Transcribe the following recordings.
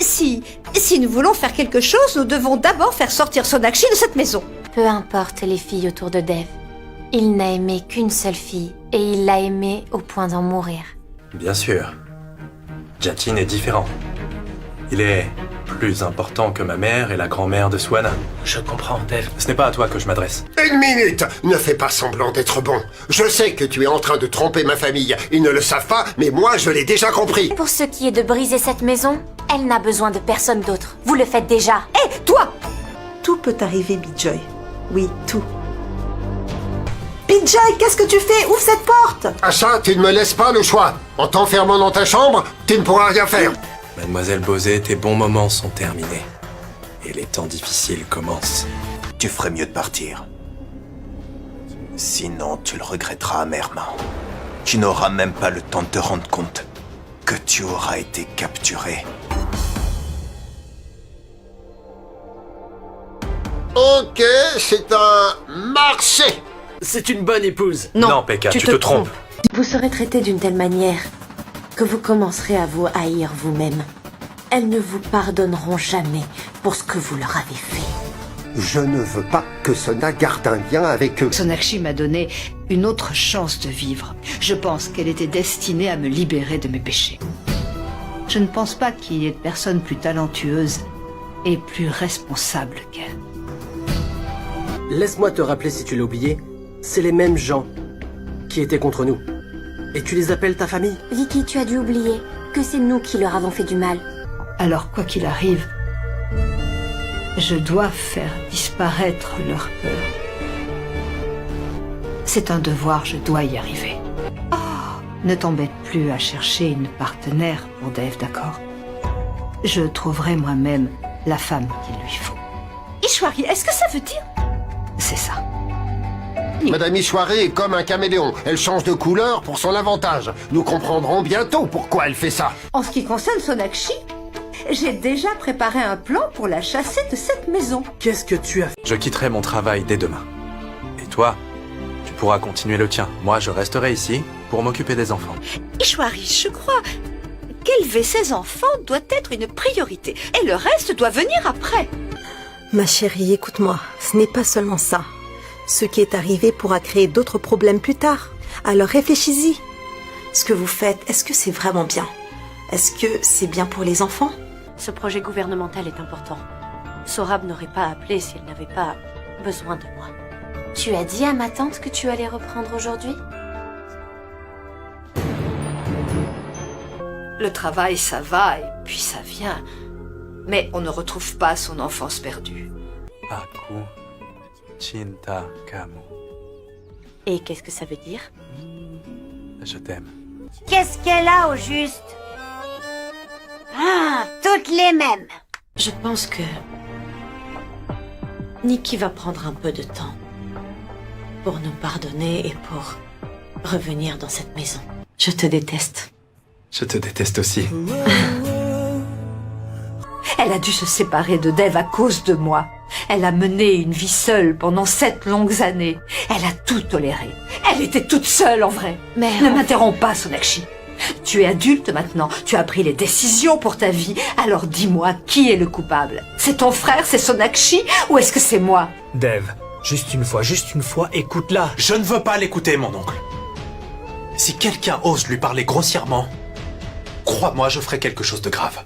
Si nous voulons faire quelque chose, nous devons d'abord faire sortir Sonakshi de cette maison. Peu importe les filles autour de Dev. Il n'a aimé qu'une seule fille, et il l'a aimée au point d'en mourir. Bien sûr. Jatin est différent. Il est plus important que ma mère et la grand-mère de Swana. Je comprends, Dev. Ce n'est pas à toi que je m'adresse. Une minute! Ne fais pas semblant d'être bon. Je sais que tu es en train de tromper ma famille. Ils ne le savent pas, mais moi je l'ai déjà compris. Pour ce qui est de briser cette maison, elle n'a besoin de personne d'autre. Vous le faites déjà. Hé, toi! Tout peut arriver, Bijoy. Oui, tout. Bijoy, qu'est-ce que tu fais? Ouvre cette porte! Asha, tu ne me laisses pas le choix. En t'enfermant dans ta chambre, tu ne pourras rien faire. Mademoiselle Bosé, tes bons moments sont terminés. Et les temps difficiles commencent. Tu ferais mieux de partir. Sinon, tu le regretteras amèrement. Tu n'auras même pas le temps de te rendre compte que tu auras été capturé. Ok, c'est un marché. C'est une bonne épouse. Non, Pekka, tu te trompes. Vous serez traité d'une telle manière que vous commencerez à vous haïr vous-même. Elles ne vous pardonneront jamais pour ce que vous leur avez fait. Je ne veux pas que Sona garde un lien avec eux. Sonakshi m'a donné une autre chance de vivre. Je pense qu'elle était destinée à me libérer de mes péchés. Je ne pense pas qu'il y ait de personne plus talentueuse et plus responsable qu'elle. Laisse-moi te rappeler si tu l'as oublié. C'est les mêmes gens qui étaient contre nous. Et tu les appelles ta famille? Vicky, tu as dû oublier que c'est nous qui leur avons fait du mal. Alors quoi qu'il arrive, je dois faire disparaître leur peur. C'est un devoir, je dois y arriver. Oh, ne t'embête plus à chercher une partenaire pour Dev, d'accord? Je trouverai moi-même la femme qu'il lui faut. Ishwari, est-ce que ça veut dire? C'est ça. Madame Ishwari est comme un caméléon. Elle change de couleur pour son avantage. Nous comprendrons bientôt pourquoi elle fait ça. En ce qui concerne Sonakshi, j'ai déjà préparé un plan pour la chasser de cette maison. Qu'est-ce que tu as fait? Je quitterai mon travail dès demain. Et toi, tu pourras continuer le tien. Moi, je resterai ici pour m'occuper des enfants. Ishwari, je crois qu'élever ses enfants doit être une priorité. Et le reste doit venir après. Ma chérie, écoute-moi, ce n'est pas seulement ça. Ce qui est arrivé pourra créer d'autres problèmes plus tard. Alors réfléchis-y. Ce que vous faites, est-ce que c'est vraiment bien? Est-ce que c'est bien pour les enfants? Ce projet gouvernemental est important. Sorab n'aurait pas appelé si elle n'avait pas besoin de moi. Tu as dit à ma tante que tu allais reprendre aujourd'hui? Le travail, ça va et puis ça vient. Mais on ne retrouve pas son enfance perdue. Aku Chinta Kamu. Et qu'est-ce que ça veut dire? Je t'aime. Qu'est-ce qu'elle a au juste? Ah, toutes les mêmes. Je pense que Nikki va prendre un peu de temps pour nous pardonner et pour revenir dans cette maison. Je te déteste. Je te déteste aussi. Elle a dû se séparer de Dev à cause de moi. Elle a mené une vie seule pendant 7 longues années. Elle a tout toléré. Elle était toute seule en vrai. Mère, Ne m'interromps pas, Sonakshi. Tu es adulte maintenant, tu as pris les décisions pour ta vie, alors dis-moi, qui est le coupable? C'est ton frère, c'est Sonakshi, ou est-ce que c'est moi? Dev, juste une fois, écoute-la. Je ne veux pas l'écouter, mon oncle. Si quelqu'un ose lui parler grossièrement, crois-moi, je ferai quelque chose de grave.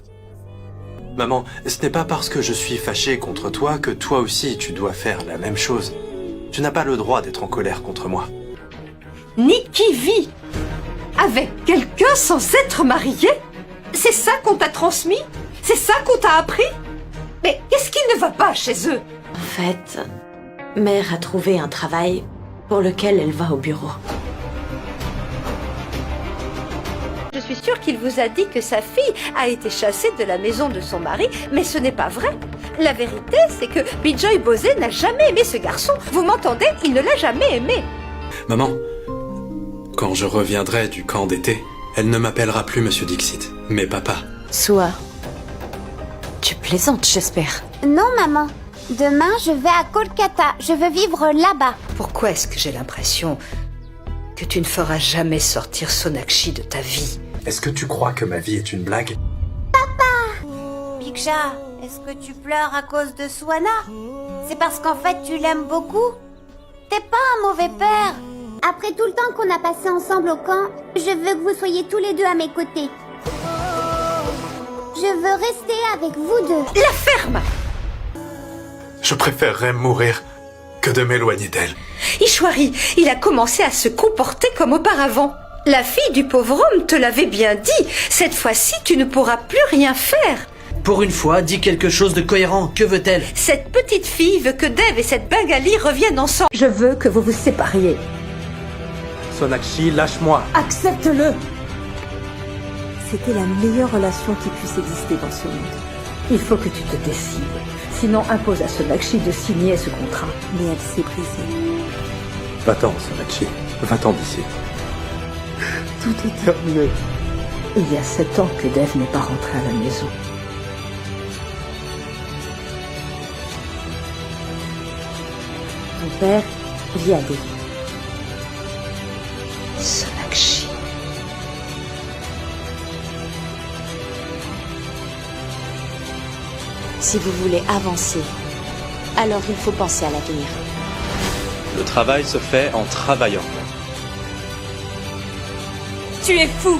Maman, ce n'est pas parce que je suis fâché contre toi que toi aussi tu dois faire la même chose. Tu n'as pas le droit d'être en colère contre moi. Nikki vit avec quelqu'un sans être marié? C'est ça qu'on t'a transmis? C'est ça qu'on t'a appris? Mais qu'est-ce qui ne va pas chez eux? En fait, Mère a trouvé un travail pour lequel elle va au bureau. Je suis sûre qu'il vous a dit que sa fille a été chassée de la maison de son mari, mais ce n'est pas vrai. La vérité, c'est que Bijoy Bosé n'a jamais aimé ce garçon. Vous m'entendez? Il ne l'a jamais aimé. Maman, quand je reviendrai du camp d'été, elle ne m'appellera plus Monsieur Dixit, mais papa. Soa, tu plaisantes, j'espère. Non, maman. Demain, je vais à Kolkata. Je veux vivre là-bas. Pourquoi est-ce que j'ai l'impression que tu ne feras jamais sortir Sonakshi de ta vie? Est-ce que tu crois que ma vie est une blague? Big Biksha, est-ce que tu pleures à cause de Swana? C'est parce qu'en fait tu l'aimes beaucoup? T'es pas un mauvais père. Après tout le temps qu'on a passé ensemble au camp, je veux que vous soyez tous les deux à mes côtés. Je veux rester avec vous deux. La ferme! Je préférerais mourir que de m'éloigner d'elle. Ishwari, il a commencé à se comporter comme auparavant. La fille du pauvre homme te l'avait bien dit. Cette fois-ci, tu ne pourras plus rien faire. Pour une fois, dis quelque chose de cohérent. Que veut-elle? Cette petite fille veut que Dev et cette Bengali reviennent ensemble. Je veux que vous vous sépariez. Sonakshi, lâche-moi. Accepte-le. C'était la meilleure relation qui puisse exister dans ce monde. Il faut que tu te décides. Sinon, impose à Sonakshi de signer ce contrat. Mais elle s'est brisée. Va-t'en, Sonakshi. Va-t'en d'ici. Tout est terminé. Il y a 7 ans que Dev n'est pas rentré à la maison. Ton père vit à Delhi. Sonakshi. Si vous voulez avancer, alors il faut penser à l'avenir. Le travail se fait en travaillant. Tu es fou!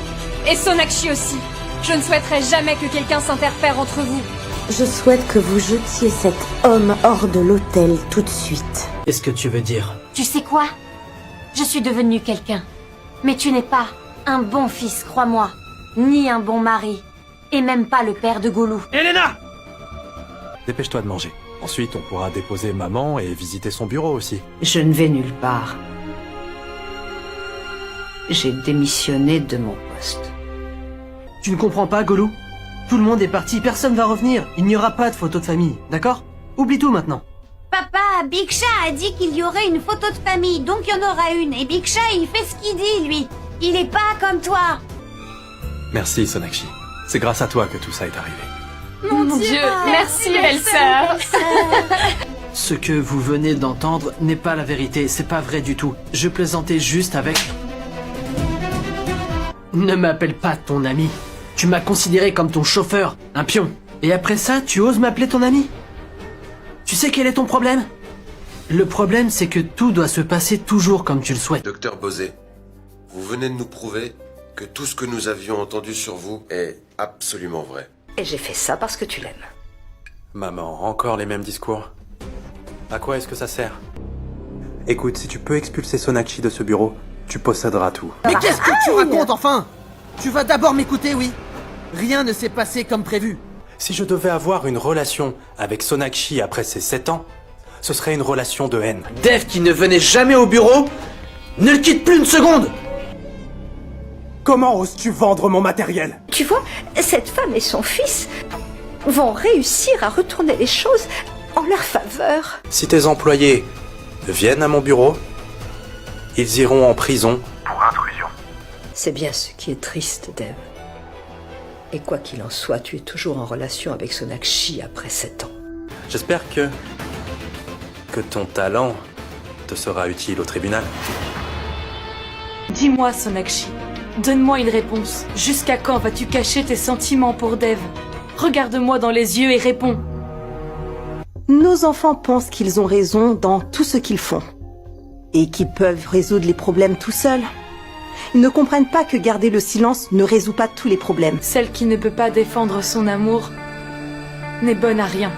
Et Sonakshi aussi! Je ne souhaiterais jamais que quelqu'un s'interfère entre vous. Je souhaite que vous jetiez cet homme hors de l'hôtel tout de suite. Qu'est-ce que tu veux dire? Tu sais quoi? Je suis devenue quelqu'un. Mais tu n'es pas un bon fils, crois-moi. Ni un bon mari. Et même pas le père de Goulou. Elena! Dépêche-toi de manger. Ensuite, on pourra déposer maman et visiter son bureau aussi. Je ne vais nulle part. J'ai démissionné de mon poste. Tu ne comprends pas, Goulou? Tout le monde est parti, personne va revenir. Il n'y aura pas de photo de famille, d'accord? Oublie tout maintenant. Papa, Biksha a dit qu'il y aurait une photo de famille, donc il y en aura une. Et Biksha, il fait ce qu'il dit, lui. Il est pas comme toi. Merci, Sonakshi. C'est grâce à toi que tout ça est arrivé. Mon Dieu, merci belle-sœur. Ce que vous venez d'entendre n'est pas la vérité, c'est pas vrai du tout. Je plaisantais juste avec... Ne m'appelle pas ton ami. Tu m'as considéré comme ton chauffeur, un pion. Et après ça, tu oses m'appeler ton ami? Tu sais quel est ton problème? Le problème, c'est que tout doit se passer toujours comme tu le souhaites. Docteur Bosé, vous venez de nous prouver que tout ce que nous avions entendu sur vous est absolument vrai. Et j'ai fait ça parce que tu l'aimes. Maman, encore les mêmes discours? À quoi est-ce que ça sert? Écoute, si tu peux expulser Sonakshi de ce bureau, tu posséderas tout. Mais qu'est-ce que tu racontes enfin? Tu vas d'abord m'écouter, oui? Rien ne s'est passé comme prévu. Si je devais avoir une relation avec Sonakshi après ces 7 ans, ce serait une relation de haine. Dev qui ne venait jamais au bureau, ne le quitte plus une seconde! Comment oses-tu vendre mon matériel? Tu vois, cette femme et son fils vont réussir à retourner les choses en leur faveur. Si tes employés viennent à mon bureau, ils iront en prison pour intrusion. C'est bien ce qui est triste, Dev. Et quoi qu'il en soit, tu es toujours en relation avec Sonakshi après 7 ans. J'espère que ton talent te sera utile au tribunal. Dis-moi, Sonakshi. Donne-moi une réponse. Jusqu'à quand vas-tu cacher tes sentiments pour Dev? Regarde-moi dans les yeux et réponds. Nos enfants pensent qu'ils ont raison dans tout ce qu'ils font. Et qu'ils peuvent résoudre les problèmes tout seuls. Ils ne comprennent pas que garder le silence ne résout pas tous les problèmes. Celle qui ne peut pas défendre son amour n'est bonne à rien.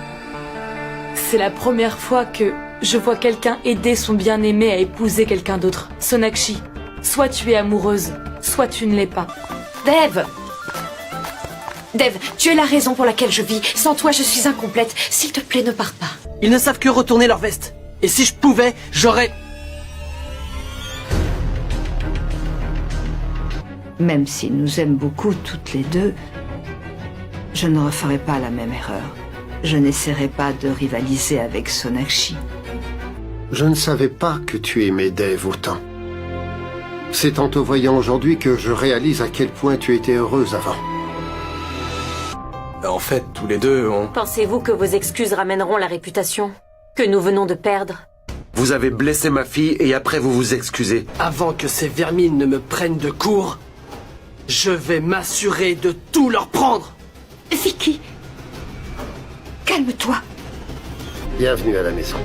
C'est la première fois que je vois quelqu'un aider son bien-aimé à épouser quelqu'un d'autre. Sonakshi, soit tu es amoureuse, soit tu ne l'es pas. Dev! Dev, tu es la raison pour laquelle je vis. Sans toi, je suis incomplète. S'il te plaît, ne pars pas. Ils ne savent que retourner leur veste. Et si je pouvais, j'aurais... Même s'ils nous aiment beaucoup toutes les deux, je ne referai pas la même erreur. Je n'essaierai pas de rivaliser avec Sonakshi. Je ne savais pas que tu aimais Dev autant. C'est en te voyant aujourd'hui que je réalise à quel point tu étais heureuse avant. En fait, tous les deux, on... Pensez-vous que vos excuses ramèneront la réputation que nous venons de perdre? Vous avez blessé ma fille et après vous vous excusez. Avant que ces vermines ne me prennent de court, je vais m'assurer de tout leur prendre. Vicky, Calme-toi. Bienvenue à la maison.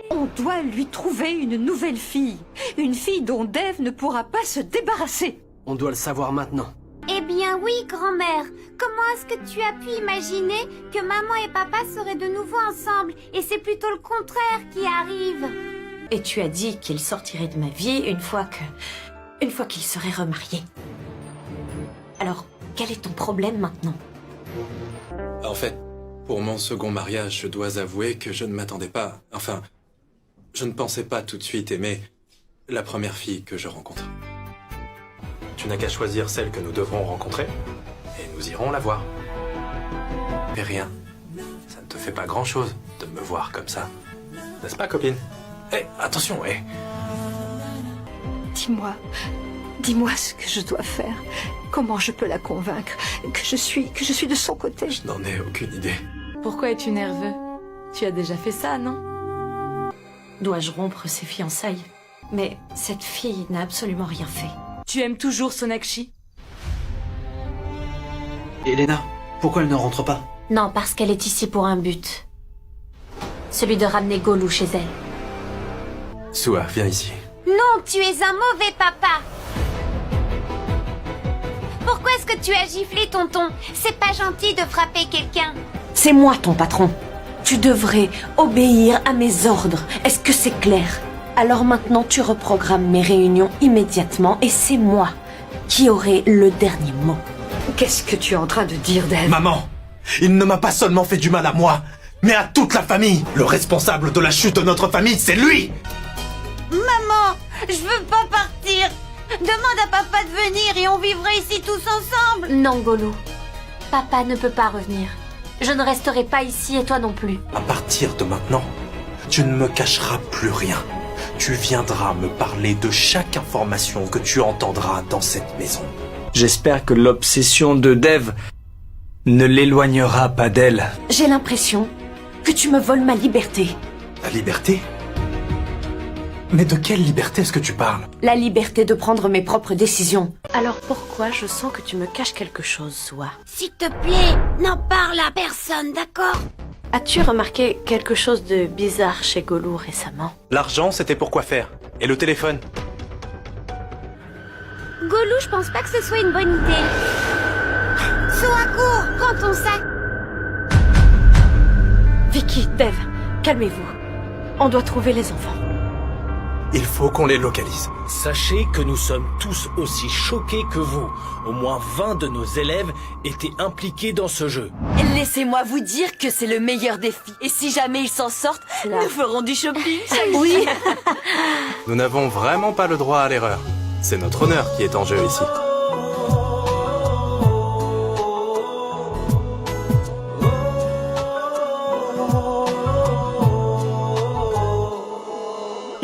On doit lui trouver une nouvelle fille. Une fille dont Dave ne pourra pas se débarrasser. On doit le savoir maintenant. Eh bien oui, grand-mère. Comment est-ce que tu as pu imaginer que maman et papa seraient de nouveau ensemble? Et c'est plutôt le contraire qui arrive. Et tu as dit qu'il sortirait de ma vie une fois qu'il serait remarié. Alors, quel est ton problème maintenant? En fait, pour mon second mariage, je dois avouer que je ne m'attendais pas... Enfin, je ne pensais pas tout de suite aimer la première fille que je rencontre. Tu n'as qu'à choisir celle que nous devrons rencontrer, et nous irons la voir. Et rien. Ça ne te fait pas grand-chose de me voir comme ça. N'est-ce pas, copine? Eh, attention, eh. Dis-moi ce que je dois faire. Comment je peux la convaincre que je suis de son côté? Je n'en ai aucune idée. Pourquoi es-tu nerveux? Tu as déjà fait ça, non? Dois-je rompre ses fiançailles? Mais cette fille n'a absolument rien fait. Tu aimes toujours Sonakshi? Elena, pourquoi elle ne rentre pas? Non, parce qu'elle est ici pour un but. Celui de ramener Golou chez elle. Sua, viens ici. Non, tu es un mauvais papa. Pourquoi est-ce que tu as giflé tonton? C'est pas gentil de frapper quelqu'un. C'est moi ton patron. Tu devrais obéir à mes ordres. Est-ce que c'est clair? Alors maintenant, tu reprogrammes mes réunions immédiatement et c'est moi qui aurai le dernier mot. Qu'est-ce que tu es en train de dire, Dave? Maman, il ne m'a pas seulement fait du mal à moi, mais à toute la famille. Le responsable de la chute de notre famille, c'est lui. Maman, je veux pas partir. Demande à papa de venir et on vivrait ici tous ensemble. Non, Golou. Papa ne peut pas revenir. Je ne resterai pas ici et toi non plus. À partir de maintenant, tu ne me cacheras plus rien. Tu viendras me parler de chaque information que tu entendras dans cette maison. J'espère que l'obsession de Dev ne l'éloignera pas d'elle. J'ai l'impression que tu me voles ma liberté. La liberté? Mais de quelle liberté est-ce que tu parles? La liberté de prendre mes propres décisions. Alors pourquoi je sens que tu me caches quelque chose, Sua? S'il te plaît, n'en parle à personne, d'accord? As-tu remarqué quelque chose de bizarre chez Golou récemment? L'argent, c'était pour quoi faire? Et le téléphone? Golou, je pense pas que ce soit une bonne idée. Sua, cours, prends ton sac. Vicky, Dev, calmez-vous. On doit trouver les enfants. Il faut qu'on les localise. Sachez que nous sommes tous aussi choqués que vous. Au moins 20 de nos élèves étaient impliqués dans ce jeu. Laissez-moi vous dire que c'est le meilleur défi. Et si jamais ils s'en sortent, nous ferons du shopping. Oui. Nous n'avons vraiment pas le droit à l'erreur. C'est notre honneur qui est en jeu ici.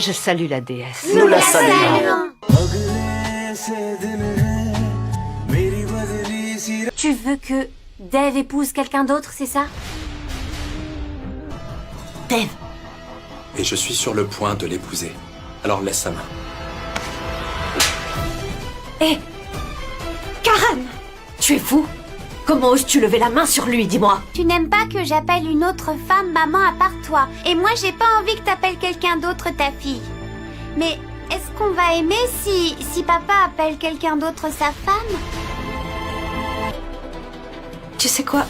Je salue la déesse. Nous la saluons. Tu veux que Dave épouse quelqu'un d'autre, c'est ça? Dave. Et je suis sur le point de l'épouser. Alors laisse sa main. Hé Karan, tu es fou? Comment oses-tu lever la main sur lui, dis-moi? Tu n'aimes pas que j'appelle une autre femme maman à part toi. Et moi, j'ai pas envie que t'appelles quelqu'un d'autre ta fille. Mais est-ce qu'on va aimer si papa appelle quelqu'un d'autre sa femme? Tu sais quoi?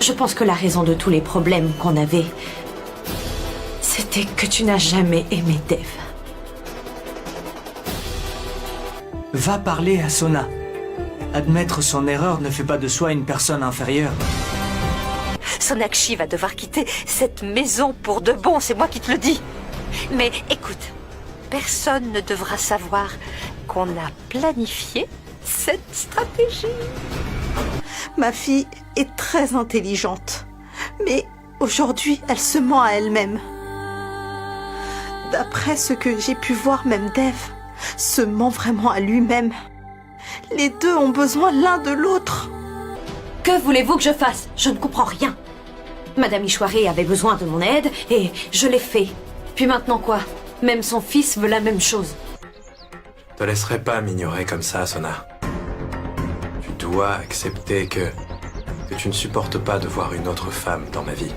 Je pense que la raison de tous les problèmes qu'on avait, c'était que tu n'as jamais aimé Dev. Va parler à Sona. Admettre son erreur ne fait pas de soi une personne inférieure. Sonakshi va devoir quitter cette maison pour de bon, c'est moi qui te le dis. Mais écoute, personne ne devra savoir qu'on a planifié cette stratégie. Ma fille est très intelligente, mais aujourd'hui, elle se ment à elle-même. D'après ce que j'ai pu voir, même Dev se ment vraiment à lui-même. Les deux ont besoin l'un de l'autre. Que voulez-vous que je fasse? Je ne comprends rien. Madame Ishwari avait besoin de mon aide et je l'ai fait. Puis maintenant quoi? Même son fils veut la même chose. Je te laisserai pas m'ignorer comme ça, Sona. Tu dois accepter que tu ne supportes pas de voir une autre femme dans ma vie.